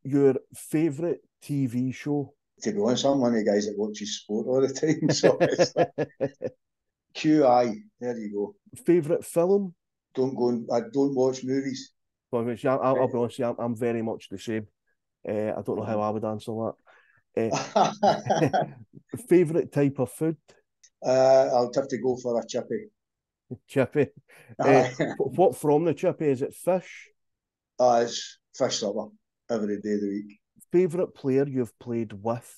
your favourite TV show? To be honest, I'm one of the guys that watches sport all the time, so it's like QI. There you go. Favourite film? I don't watch movies. Well, I'll be honest, I'm very much the same. I don't know how I would answer that. Favourite type of food? I'll have to go for a chippy. Chippy. What from the chippy? Is it fish? It's fish supper every day of the week. Favourite player you've played with?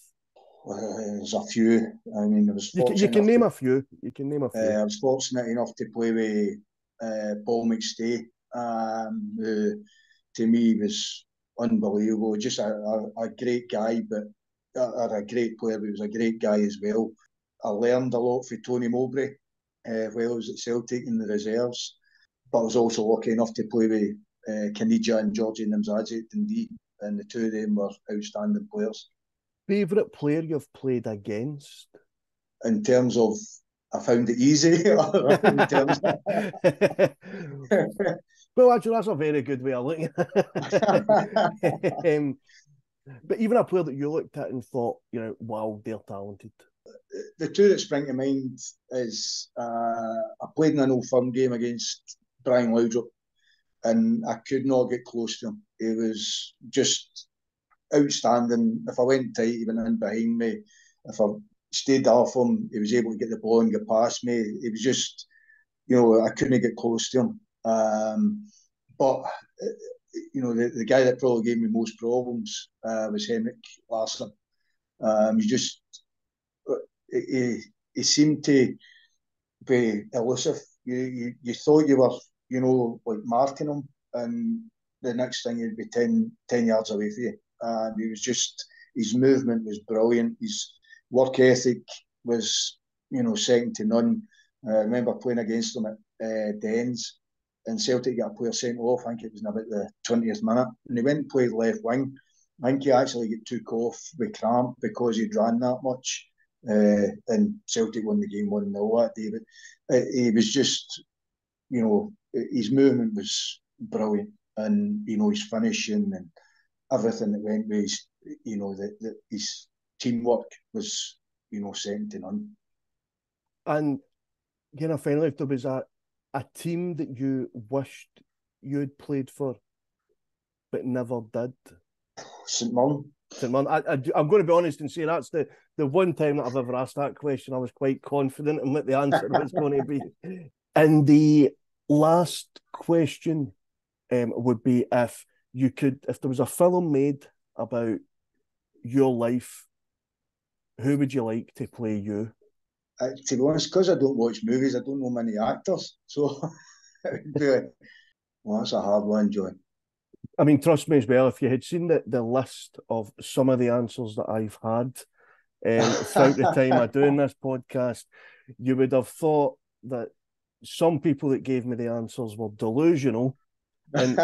There's a few. I mean, I was fortunate. You can name a few. You can name a few. I was fortunate enough to play with Paul McStay, who to me was unbelievable. Just a great guy, but a great player, but he was a great guy as well. I learned a lot from Tony Mowbray while I was at Celtic in the reserves, but I was also lucky enough to play with Caniggia and Georgie Nimzadze at Dundee, and the two of them were outstanding players. Favourite player you've played against? In terms of, I found it easy. In terms of... Well, actually, that's a very good way of looking at it. But even a player that you looked at and thought, wow, they're talented. The two that spring to mind is I played in an Old Firm game against Brian Laudrup, and I could not get close to him. He was just outstanding. If I went tight, he went in behind me. If I stayed off him, he was able to get the ball and get past me. It was just, I couldn't get close to him. But the guy that probably gave me most problems was Henrik Larsson. He seemed to be elusive. You thought you were, like marking him, and the next thing he'd be 10 yards away from you. And he was just, his movement was brilliant. His work ethic was, second to none. I remember playing against him at Dens, and Celtic got a player sent off. I think it was in about the 20th minute, and he went and played left wing. I think he actually got took off with cramp because he'd ran that much. And Celtic won the game 1-0 that day. But he was just, his movement was brilliant, and his finishing and everything that went with his, his teamwork was, second to none. And finally, if there was a team that you wished you'd played for, but never did. St Mirren. St Mirren. I'm going to be honest and say that's the one time that I've ever asked that question. I was quite confident in what the answer was going to be. And the last question would be if there was a film made about your life, who would you like to play you? To be honest, because I don't watch movies, I don't know many actors. So it would be that's a hard one, John. I mean, trust me as well, if you had seen the list of some of the answers that I've had throughout the time of doing this podcast, you would have thought that some people that gave me the answers were delusional, and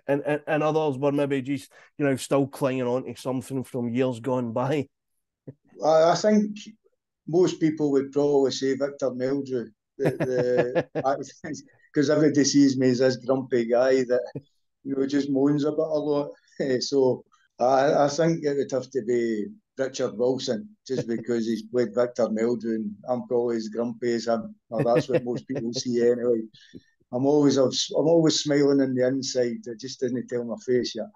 and others were maybe just still clinging on to something from years gone by. I think most people would probably say Victor Meldrew, because everybody sees me as this grumpy guy that just moans a bit a lot. So I think it would have to be Richard Wilson, just because he's played Victor Meldrew, and I'm probably as grumpy as him. Or that's what most people see anyway. I'm always smiling on the inside. It just didn't tell my face yet.